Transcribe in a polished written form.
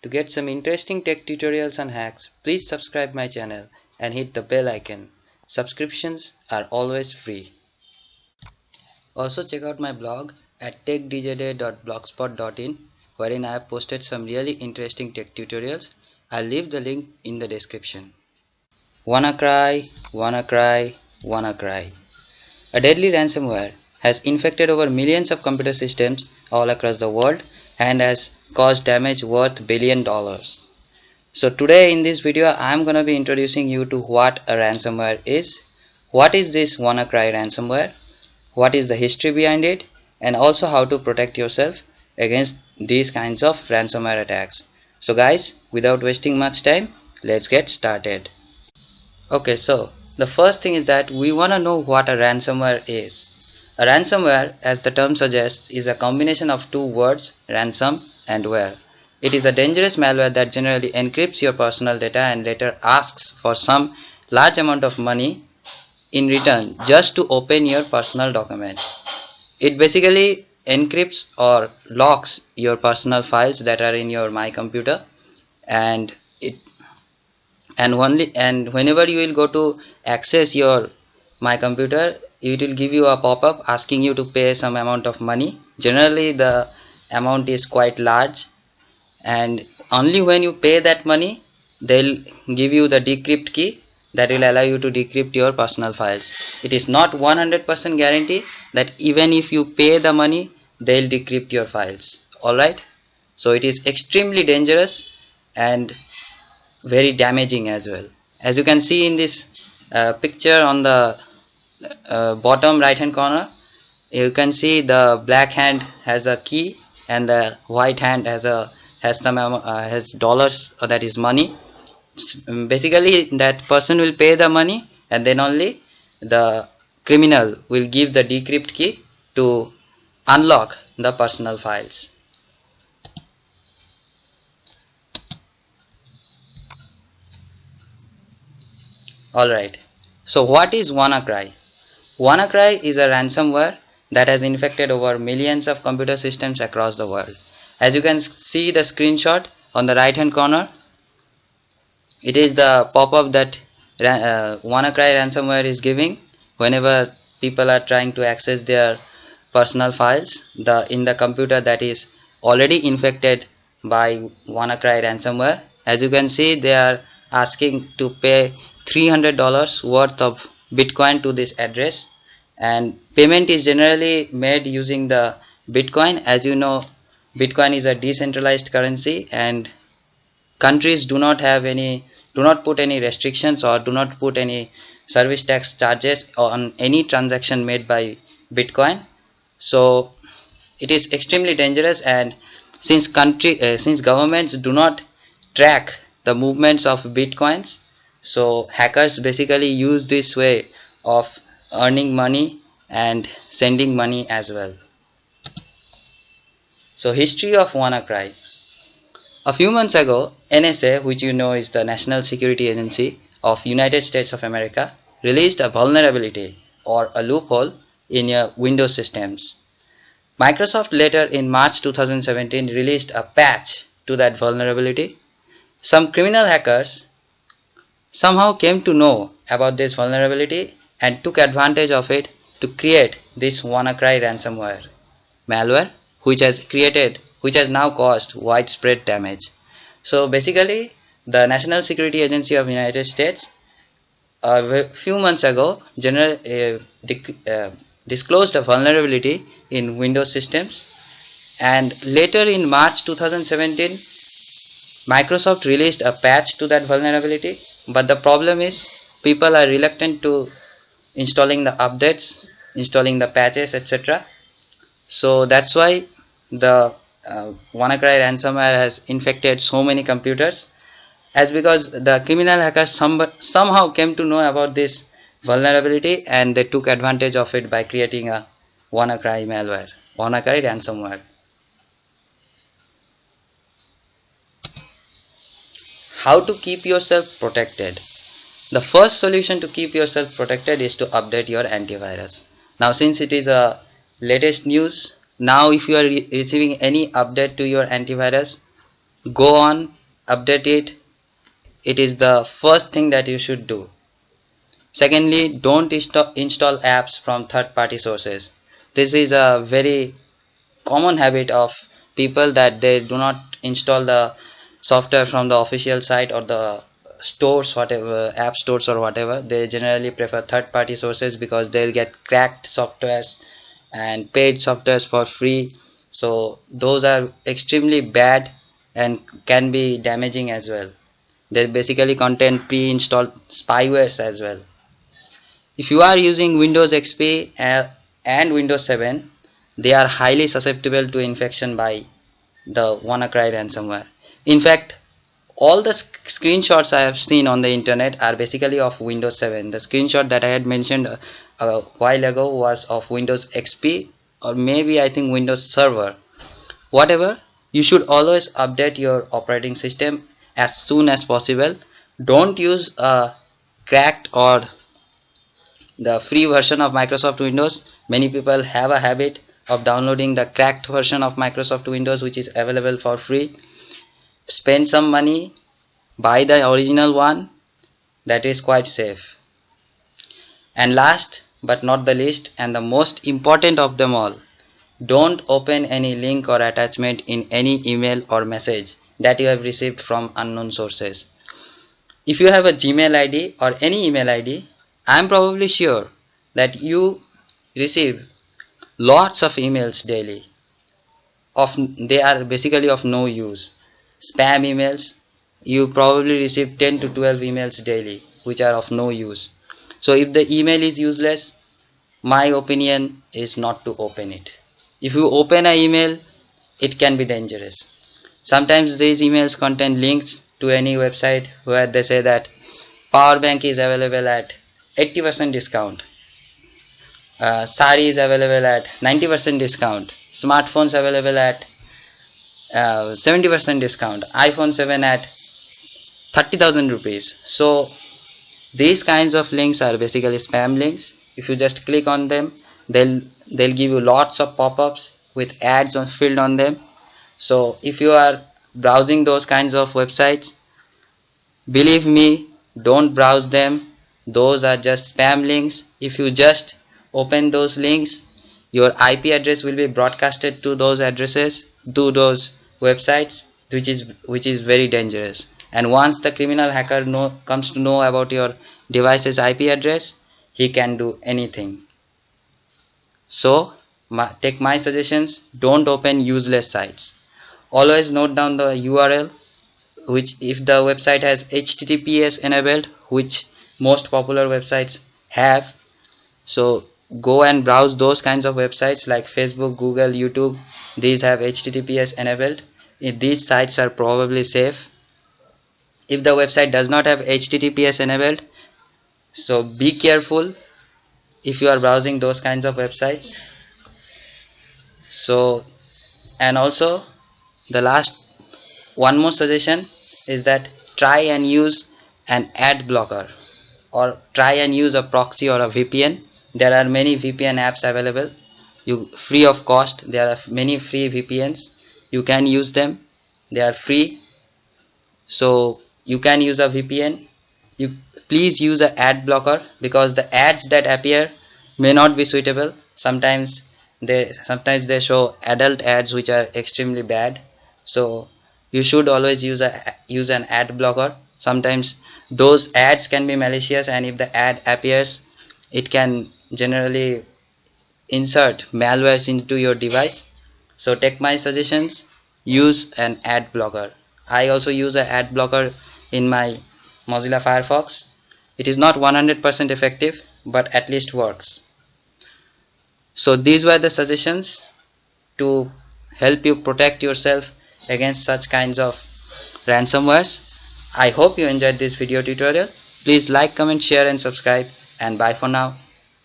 To get some interesting tech tutorials and hacks, please subscribe my channel and hit the bell icon. Subscriptions are always free. Also check out my blog at techdjday.blogspot.in, wherein I have posted some really interesting tech tutorials. I'll leave the link in the description. WannaCry, WannaCry, WannaCry. A deadly ransomware has infected over millions of computer systems all across the world and has caused damage worth billions of dollars. So today in this video I am going to be introducing you to what a ransomware is, what is this WannaCry ransomware, what is the history behind it, and also how to protect yourself against these kinds of ransomware attacks. So guys, without wasting much time, let's get started. Okay, so the first thing is that we want to know what a ransomware is. A ransomware, as the term suggests, is a combination of two words, ransom and ware. It is a dangerous malware that generally encrypts your personal data and later asks for some large amount of money in return just to open your personal documents. It basically encrypts or locks your personal files that are in your My Computer, and whenever you will go to access your My Computer, it will give you a pop-up asking you to pay some amount of money. Generally the amount is quite large, and only when you pay that money they'll give you the decrypt key that will allow you to decrypt your personal files. It is not 100% guarantee that even if you pay the money they'll decrypt your files. Alright, so it is extremely dangerous and very damaging as well. As you can see in this picture on the bottom right hand corner, you can see the black hand has a key and the white hand has dollars, or that is money. Basically that person will pay the money and then only the criminal will give the decrypt key to unlock the personal files. Alright, so what is WannaCry? WannaCry is a ransomware that has infected over millions of computer systems across the world. As you can see the screenshot on the right hand corner, it is the pop-up that WannaCry ransomware is giving whenever people are trying to access their personal files in the computer that is already infected by WannaCry ransomware. As you can see, they are asking to pay $300 worth of Bitcoin to this address, and payment is generally made using the Bitcoin. As you know, Bitcoin is a decentralized currency and countries do not put any restrictions or do not put any service tax charges on any transaction made by Bitcoin. So it is extremely dangerous, and since governments do not track the movements of Bitcoins, so hackers basically use this way of earning money and sending money as well. So history of WannaCry. A few months ago, NSA, which you know is the National Security Agency of United States of America, released a vulnerability or a loophole in your Windows systems. Microsoft later in March 2017 released a patch to that vulnerability. Some criminal hackers somehow came to know about this vulnerability and took advantage of it to create this WannaCry ransomware malware, which has now caused widespread damage. So basically the National Security Agency of United States a few months ago disclosed a vulnerability in Windows systems, and later in March 2017 Microsoft released a patch to that vulnerability. But the problem is people are reluctant to installing the updates, installing the patches, etc. So that's why the WannaCry ransomware has infected so many computers, as because the criminal hackers somehow came to know about this vulnerability and they took advantage of it by creating a WannaCry malware, WannaCry ransomware. How to keep yourself protected? The first solution to keep yourself protected is to update your antivirus. Now since it is a latest news, now if you are receiving any update to your antivirus, Go on, update it. It is the first thing that you should do. Secondly, don't install apps from third-party sources. This is a very common habit of people, that they do not install the software from the official site or the stores, whatever app stores or whatever. They generally prefer third-party sources because they'll get cracked softwares and paid softwares for free. So those are extremely bad and can be damaging as well. They basically contain pre-installed spywares as well. If you are using Windows XP and Windows 7, they are highly susceptible to infection by the WannaCry ransomware. In fact, all the screenshots I have seen on the internet are basically of Windows 7. The screenshot that I had mentioned a while ago was of Windows XP, or maybe I think Windows Server. Whatever, you should always update your operating system as soon as possible. Don't use a cracked or the free version of Microsoft Windows. Many people have a habit of downloading the cracked version of Microsoft Windows, which is available for free. Spend some money, buy the original one, that is quite safe. And last but not the least, and the most important of them all, don't open any link or attachment in any email or message that you have received from unknown sources. If you have a Gmail ID or any email ID, I am probably sure that you receive lots of emails daily. They are basically of no use. Spam emails, you probably receive 10 to 12 emails daily which are of no use. So if the email is useless, my opinion is not to open it. If you open an email, it can be dangerous. Sometimes these emails contain links to any website where they say that power bank is available at 80% discount, sari is available at 90% discount, smartphones available at 70% discount, iPhone 7 at 30,000 rupees. So these kinds of links are basically spam links. If you just click on them, they'll give you lots of pop-ups with ads filled on them. So if you are browsing those kinds of websites, believe me, don't browse them. Those are just spam links. If you just open those links, your IP address will be broadcasted to those addresses, to those websites, which is very dangerous. And once the criminal hacker comes to know about your device's IP address, he can do anything. So take my suggestions, don't open useless sites. Always note down the URL, which if the website has HTTPS enabled, which most popular websites have. So go and browse those kinds of websites like Facebook, Google, YouTube. These have HTTPS enabled. These sites are probably safe. If the website does not have HTTPS enabled, so be careful if you are browsing those kinds of websites. So, and also the last one more suggestion is that try and use an ad blocker, or try and use a proxy or a VPN. There are many VPN apps available, free of cost. There are many free VPNs. You can use them. They are free. So you can use a VPN. You please use an ad blocker, because the ads that appear may not be suitable. Sometimes they show adult ads which are extremely bad. So you should always use an ad blocker. Sometimes those ads can be malicious, and if the ad appears, it can generally insert malwares into your device. So take my suggestions, use an ad blocker. I also use an ad blocker in my Mozilla Firefox. It is not 100% effective, but at least works. So these were the suggestions to help you protect yourself against such kinds of ransomwares. I hope you enjoyed this video tutorial. Please like, comment, share and subscribe, and bye for now.